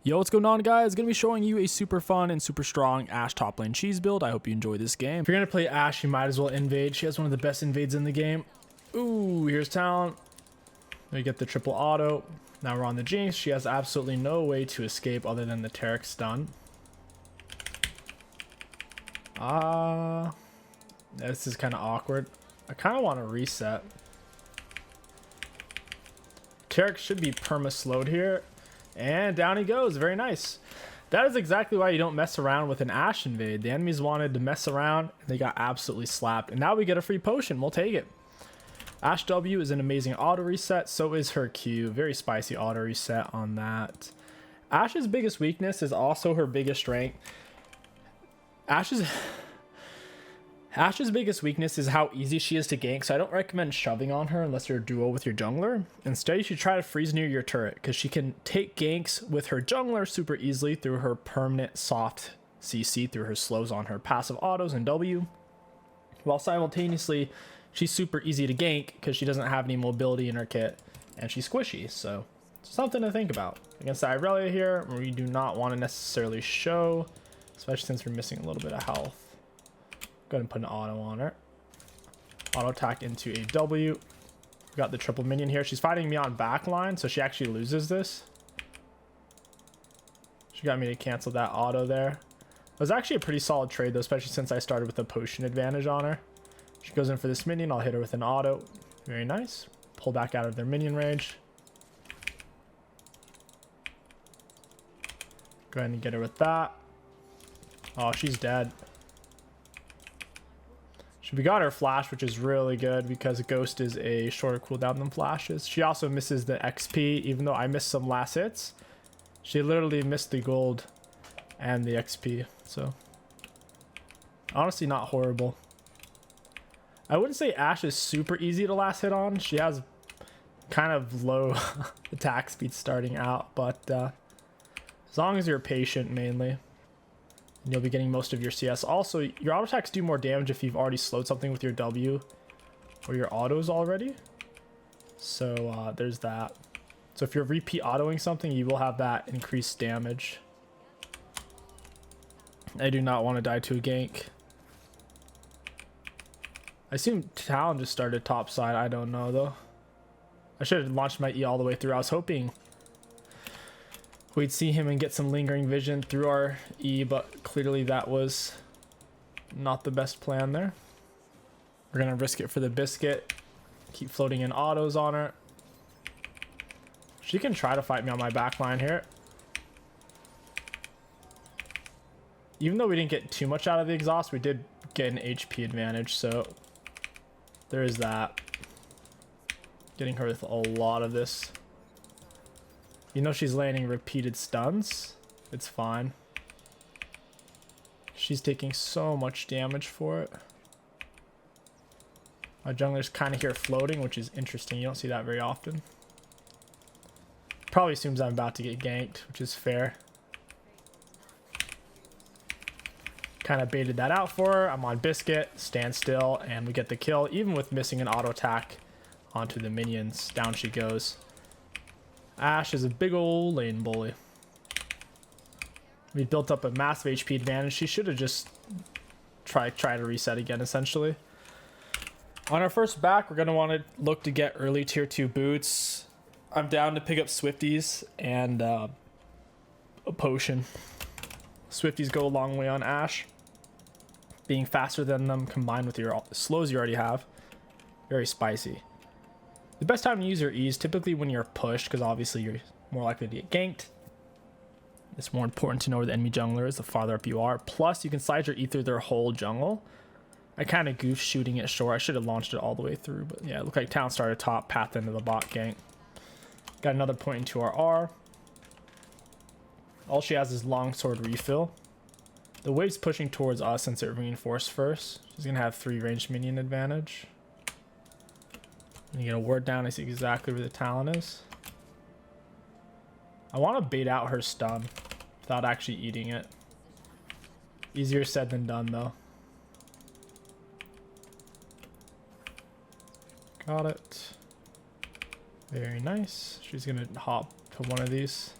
Yo, what's going on, guys? Gonna be showing you a super fun and super strong Ashe top lane cheese build. I hope you enjoy this game. If you're gonna play Ashe, you might as well invade. She has one of the best invades in the game. Ooh, here's talent. We get the triple auto. Now we're on the Jinx. She has absolutely no way to escape other than the Taric stun. This is kind of awkward. I kind of want to reset. Taric should be perma-slowed here. And down he goes. Very nice. That is exactly why you don't mess around with an Ashe invade. The enemies wanted to mess around, and they got absolutely slapped. And now we get a free potion. We'll take it. Ashe W is an amazing auto reset. So is her Q. Very spicy auto reset on that. Ashe's biggest weakness is also her biggest strength. Ashe's biggest weakness is how easy she is to gank, so I don't recommend shoving on her unless you're a duo with your jungler. Instead, you should try to freeze near your turret, because she can take ganks with her jungler super easily through her permanent soft CC, through her slows on her passive autos and W, while simultaneously she's super easy to gank because she doesn't have any mobility in her kit, and she's squishy, so something to think about. Against the Irelia here, we do not want to necessarily show, especially since we're missing a little bit of health. Go ahead and put an auto on her. Auto attack into a W. We got the triple minion here. She's fighting me on backline, so she actually loses this. She got me to cancel that auto there. It was actually a pretty solid trade though, especially since I started with a potion advantage on her. She goes in for this minion. I'll hit her with an auto. Very nice. Pull back out of their minion range. Go ahead and get her with that. Oh, she's dead. We got her flash, which is really good because Ghost is a shorter cooldown than flashes. She also misses the XP, even though I missed some last hits. She literally missed the gold and the XP, so honestly not horrible. I wouldn't say Ashe is super easy to last hit on. She has kind of low attack speed starting out, but as long as you're patient mainly, and you'll be getting most of your CS. Also, your auto attacks do more damage if you've already slowed something with your W or your autos already. So there's that. So if you're repeat autoing something, you will have that increased damage. I do not want to die to a gank. I assume Talon just started top side. I don't know though. I should have launched my E all the way through. I was hoping we'd see him and get some lingering vision through our E, but clearly that was not the best plan there. We're gonna risk it for the biscuit. Keep floating in autos on her. She can try to fight me on my backline here. Even though we didn't get too much out of the exhaust, we did get an HP advantage, so there is that. Getting her with a lot of this. You know she's landing repeated stuns. It's fine. She's taking so much damage for it. My jungler's kind of here floating, which is interesting. You don't see that very often. Probably assumes I'm about to get ganked, which is fair. Kind of baited that out for her. I'm on biscuit, stand still, and we get the kill, even with missing an auto attack onto the minions. Down she goes. Ashe is a big old lane bully. We built up a massive HP advantage. She should have just try to reset again, essentially. On our first back, we're going to want to look to get early tier 2 boots. I'm down to pick up Swifties and a potion. Swifties go a long way on Ashe. Being faster than them combined with your slows you already have. Very spicy. The best time to use your E is typically when you're pushed, because obviously you're more likely to get ganked. It's more important to know where the enemy jungler is the farther up you are. Plus, you can slide your E through their whole jungle. I kind of goofed shooting it short. I should have launched it all the way through, but yeah, it looked like Talon started top, path into the bot gank. Got another point into our R. All she has is longsword refill. The wave's pushing towards us since it reinforced first. She's going to have 3 ranged minion advantage. When you get a ward down, I see exactly where the Talon is. I want to bait out her stun without actually eating it. Easier said than done, though. Got it. Very nice. She's going to hop to one of these.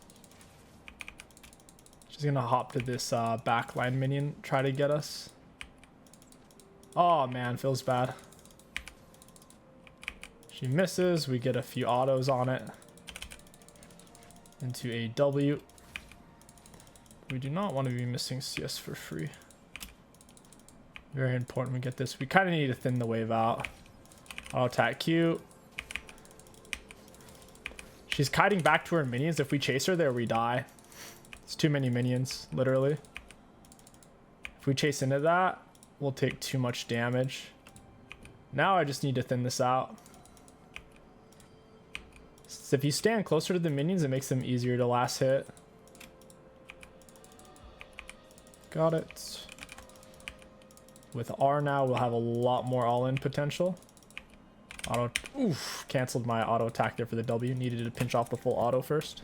She's gonna hop to this backline minion, try to get us. Oh man, feels bad. She misses, we get a few autos on it. Into a W. We do not want to be missing CS for free. Very important we get this. We kind of need to thin the wave out. Auto attack Q. She's kiting back to her minions. If we chase her there, we die. It's too many minions, literally. If we chase into that, we'll take too much damage. Now I just need to thin this out. So if you stand closer to the minions, it makes them easier to last hit. Got it. With R now, we'll have a lot more all-in potential. Oof, canceled my auto attack there for the W. Needed to pinch off the full auto first.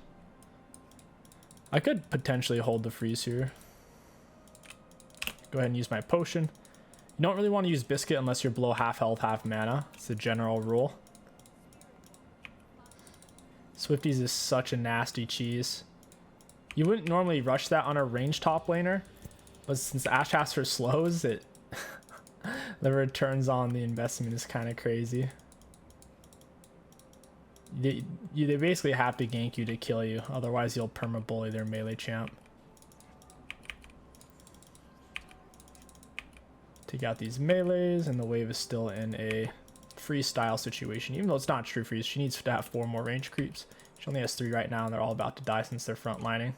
I could potentially hold the freeze here. Go ahead and use my potion. You don't really want to use Biscuit unless you're below half health, half mana. It's the general rule. Swifties is such a nasty cheese. You wouldn't normally rush that on a ranged top laner, but since Ashe has her slows, it the returns on the investment is kind of crazy. They basically have to gank you to kill you, otherwise you'll perma bully their melee champ. Take out these melees, and the wave is still in a freestyle situation, even though it's not true freeze. She needs to have 4 more range creeps. She only has 3 right now, and they're all about to die since they're front lining.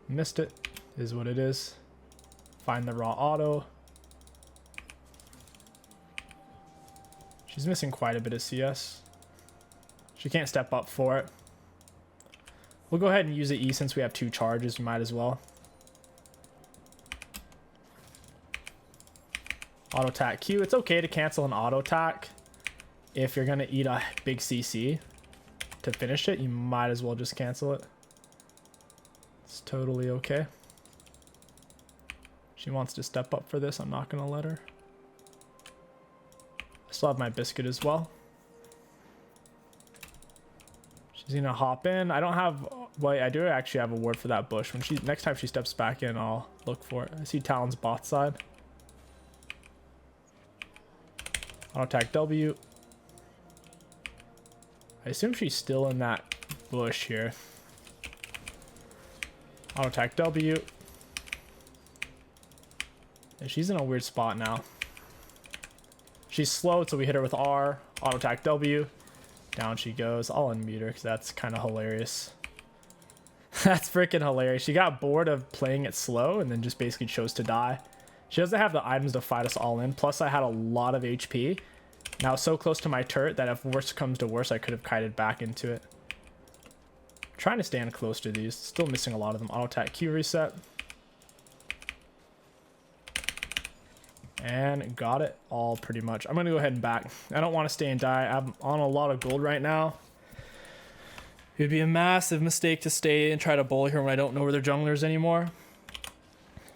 Missed it, is what it is. Find the raw auto. She's missing quite a bit of CS. She can't step up for it. We'll go ahead and use the E since we have 2 charges. We might as well. Auto attack Q. It's okay to cancel an auto attack. If you're gonna eat a big CC to finish it, you might as well just cancel it. It's totally okay. She wants to step up for this. I'm not gonna let her. I still have my biscuit as well. She's gonna hop in. I don't have, well, I do actually have a ward for that bush. When next time she steps back in, I'll look for it. I see Talon's bot side. Auto attack W. I assume she's still in that bush here. Auto attack W. And she's in a weird spot now. She's slow, so we hit her with R. Auto attack W. Down she goes. I'll unmute her because that's kind of hilarious. That's freaking hilarious. She got bored of playing it slow and then just basically chose to die. She doesn't have the items to fight us all in. Plus, I had a lot of HP. Now, so close to my turret that if worse comes to worse, I could have kited back into it. Trying to stand close to these. Still missing a lot of them. Auto attack Q reset. And got it all pretty much. I'm going to go ahead and back. I don't want to stay and die. I'm on a lot of gold right now. It would be a massive mistake to stay and try to bully her when I don't know where their junglers anymore.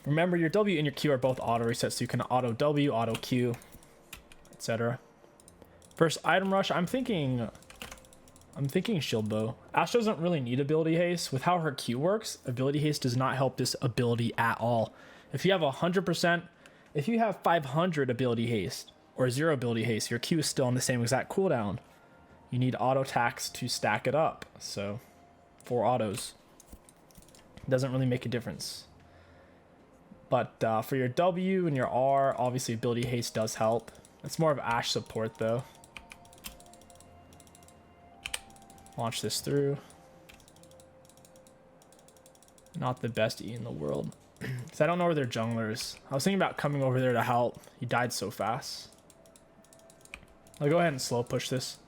Remember, your W and your Q are both auto resets, so you can auto W, auto Q, etc. First item rush, I'm thinking shield bow. Ashe doesn't really need ability haste. With how her Q works, ability haste does not help this ability at all. If you have 100%, if you have 500 ability haste or 0 ability haste, your Q is still on the same exact cooldown. You need auto attacks to stack it up. So 4 autos. Doesn't really make a difference. But for your W and your R, obviously ability haste does help. It's more of Ashe support though. Launch this through. Not the best E in the world. Because I don't know where their jungler is. I was thinking about coming over there to help. He died so fast. I'll go ahead and slow push this.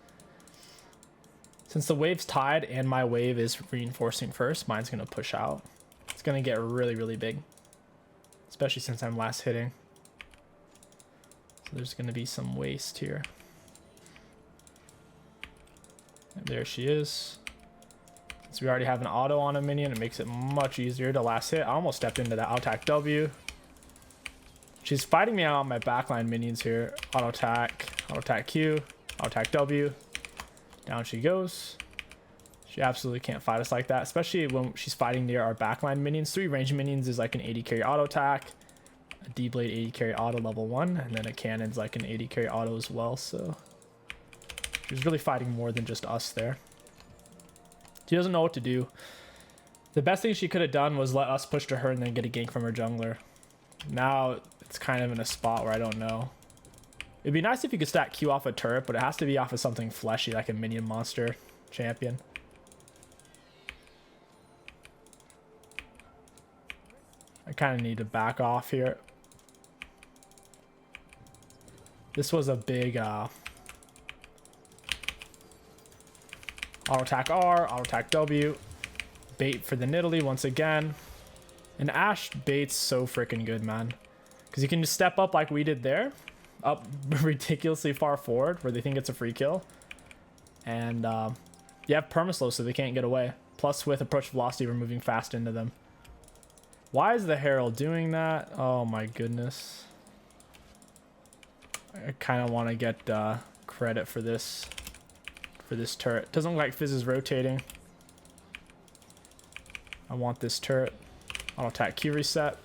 Since the wave's tied and my wave is reinforcing first, mine's going to push out. It's going to get really, really big. Especially since I'm last hitting. So there's going to be some waste here. And there she is. Since we already have an auto on a minion, it makes it much easier to last hit. I almost stepped into that. Auto attack W. She's fighting me out on my backline minions here. Auto attack Q, auto attack W. Down she goes. She absolutely can't fight us like that, especially when she's fighting near our backline minions. 3 range minions is like an 80 carry auto attack, a D-Blade 80 carry auto level 1, and then a cannon's like an 80 carry auto as well, so she's really fighting more than just us there. She doesn't know what to do. The best thing she could have done was let us push to her and then get a gank from her jungler. Now it's kind of in a spot where I don't know. It'd be nice if you could stack Q off a turret, but it has to be off of something fleshy like a minion monster champion. I kind of need to back off here. This was a big auto attack R, auto attack W, bait for the Nidalee once again. And Ashe bait's so freaking good, man, because you can just step up like we did there, up ridiculously far forward where they think it's a free kill, and you have permaslow so they can't get away. Plus with approach velocity, we're moving fast into them. Why is the Herald doing that? Oh my goodness. I kind of want to get credit for this turret. Doesn't look like Fizz is rotating. I want this turret. I'll attack Q reset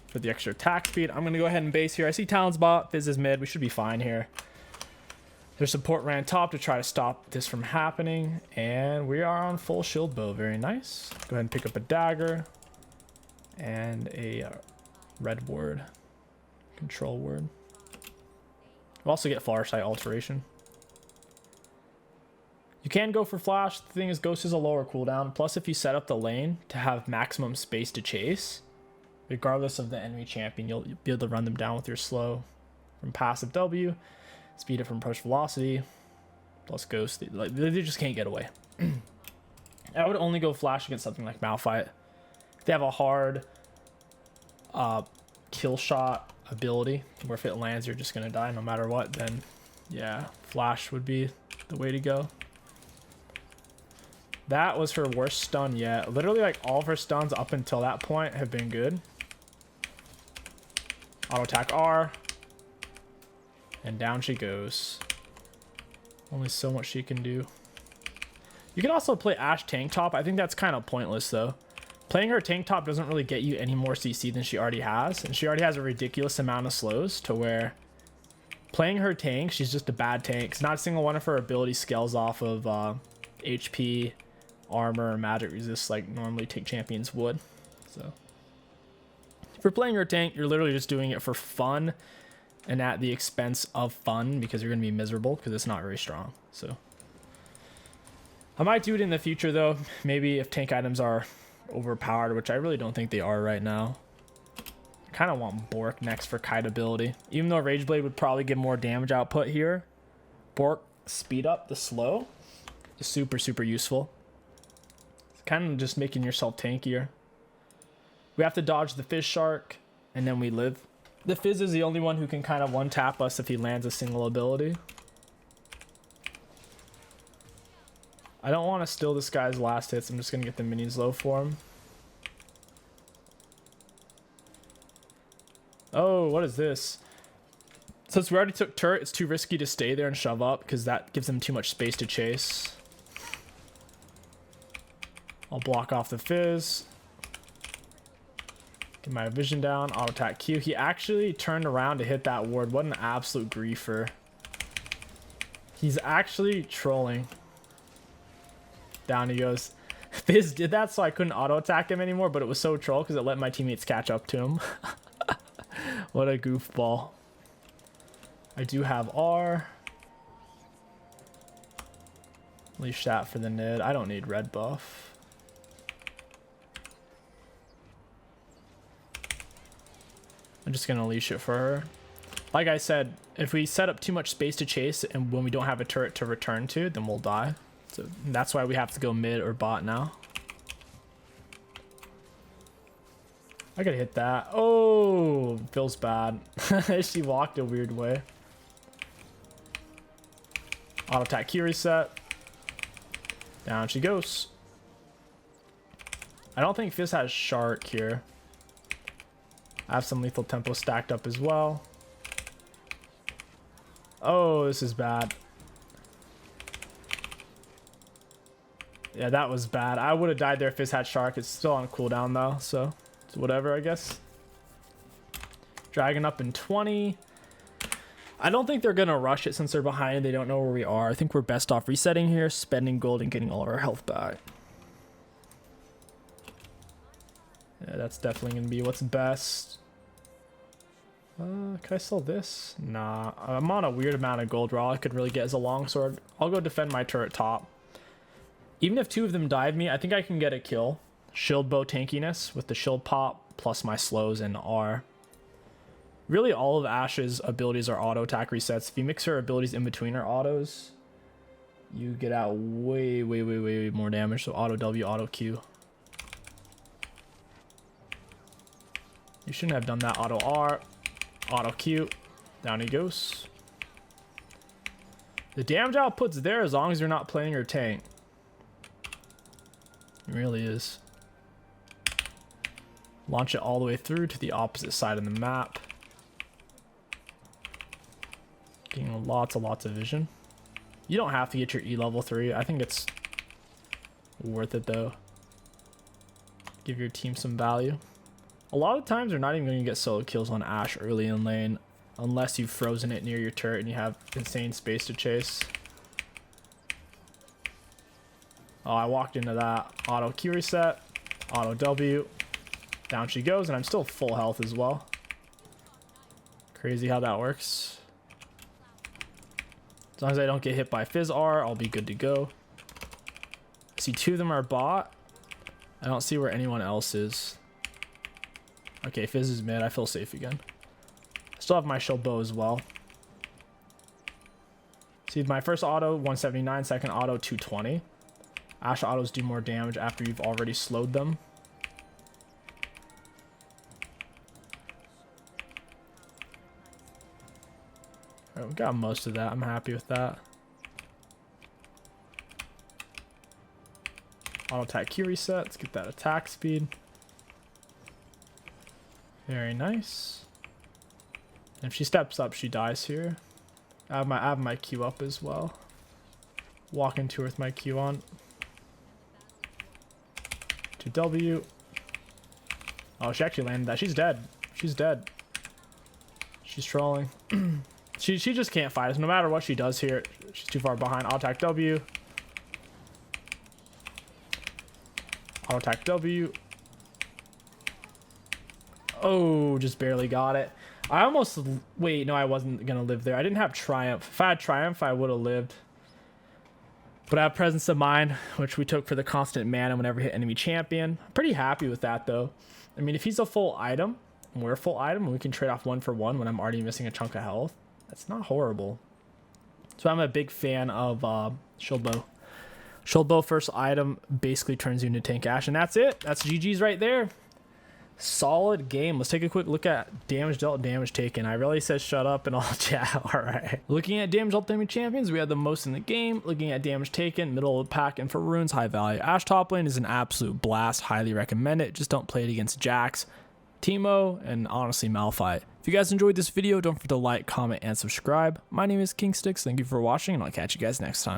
for the extra attack speed. I'm going to go ahead and base here. I see Talon's bot. Fizz is mid. We should be fine here. Their support ran top to try to stop this from happening. And we are on full shield bow. Very nice. Go ahead and pick up a dagger. And a red ward. Control word. We'll also get Flower Sight alteration. You can go for flash. The thing is, Ghost is a lower cooldown. Plus, if you set up the lane to have maximum space to chase, regardless of the enemy champion, you'll be able to run them down with your slow from passive W, speed it from approach velocity, plus Ghost. They just can't get away. I would only go flash against something like Malphite. If they have a hard kill shot ability where if it lands you're just gonna die no matter what, then yeah, flash would be the way to go. That was her worst stun yet. Literally, like, all of her stuns up until that point have been good. Auto attack R. And down she goes. Only so much she can do. You can also play Ashe tank top. I think that's kind of pointless, though. Playing her tank top doesn't really get you any more CC than she already has. And she already has a ridiculous amount of slows to where playing her tank, she's just a bad tank. 'Cause not a single one of her ability scales off of HP, armor, or magic resist like normally tank champions would. So if you're playing her tank, you're literally just doing it for fun and at the expense of fun, because you're going to be miserable because it's not very strong. So I might do it in the future, though. Maybe if tank items are overpowered, which I really don't think they are right now. I kind of want Bork next for kite ability. Even though Rage Blade would probably give more damage output here, Bork speed up the slow is super, super useful. It's kind of just making yourself tankier. We have to dodge the Fizz Shark, and then we live. The Fizz is the only one who can kind of one-tap us if he lands a single ability. I don't want to steal this guy's last hits. I'm just going to get the minions low for him. Oh, what is this? Since we already took turret, it's too risky to stay there and shove up because that gives them too much space to chase. I'll block off the Fizz. Get my vision down. Auto attack Q. He actually turned around to hit that ward. What an absolute griefer. He's actually trolling. Down he goes. Fizz did that so I couldn't auto attack him anymore, but it was so troll because it let my teammates catch up to him. What a goofball. I do have R. Leash that for the Nid. I don't need red buff. I'm just gonna leash it for her. Like I said, if we set up too much space to chase and when we don't have a turret to return to, then we'll die. So that's why we have to go mid or bot now. I gotta hit that. Oh, feels bad. She walked a weird way. Auto attack Q reset. Down she goes. I don't think Fizz has Shark here. I have some lethal tempo stacked up as well. Oh, this is bad. Yeah, that was bad. I would have died there if Fizz had Shark. It's still on cooldown though, so it's whatever, I guess. Dragon up in 20. I don't think they're going to rush it since they're behind. They don't know where we are. I think we're best off resetting here, spending gold, and getting all of our health back. Yeah, that's definitely going to be what's best. Can I sell this? Nah, I'm on a weird amount of gold. All I could really get is a longsword. I'll go defend my turret top. Even if 2 of them dive me, I think I can get a kill. Shield bow tankiness with the shield pop plus my slows and R. Really, all of Ashe's abilities are auto attack resets. If you mix her abilities in between her autos, you get out way more damage. So auto W, auto Q. You shouldn't have done that. Auto R, auto Q. Down he goes. The damage output's there as long as you're not playing your tank. It really is. Launch it all the way through to the opposite side of the map. Getting lots of vision. You don't have to get your E level 3. I think it's worth it though. Give your team some value. A lot of times they're not even going to get solo kills on Ashe early in lane unless you've frozen it near your turret and you have insane space to chase. Oh, I walked into that. Auto Q reset, auto W. Down she goes, and I'm still full health as well. Crazy how that works. As long as I don't get hit by Fizz R, I'll be good to go. I see 2 of them are bot. I don't see where anyone else is. Okay, Fizz is mid. I feel safe again. I still have my shield bow as well. See, my first auto, 179. Second auto, 220. Ashe autos do more damage after you've already slowed them. All right, we got most of that. I'm happy with that. Auto attack Q reset. Let's get that attack speed. Very nice. If she steps up, she dies here. I have my Q up as well. Walk into her with my Q on. 2W. Oh, she actually landed that. She's dead. She's dead. She's trolling. She just can't fight us. No matter what she does here, she's too far behind. Auto attack W. Auto attack W. Oh, just barely got it. I almost... Wait, no, I wasn't going to live there. I didn't have Triumph. If I had Triumph, I would have lived. But I have Presence of Mind, which we took for the constant mana whenever hit enemy champion. I'm pretty happy with that, though. I mean, if he's a full item, and we're a full item, and we can trade off 1 for 1 when I'm already missing a chunk of health, that's not horrible. So I'm a big fan of Shield Bow. Shield Bow first item basically turns you into Tank Ashe, and that's it. That's GG's right there. Solid game. Let's take a quick look at damage dealt, damage taken. I really said shut up and all chat. All right. Looking at damage dealt to enemy champions, we had the most in the game. Looking at damage taken, middle of the pack, and for runes, high value. Ashe top lane is an absolute blast. Highly recommend it. Just don't play it against Jax, Teemo, and honestly Malphite. If you guys enjoyed this video, don't forget to like, comment, and subscribe. My name is Kingsticks. Thank you for watching, and I'll catch you guys next time.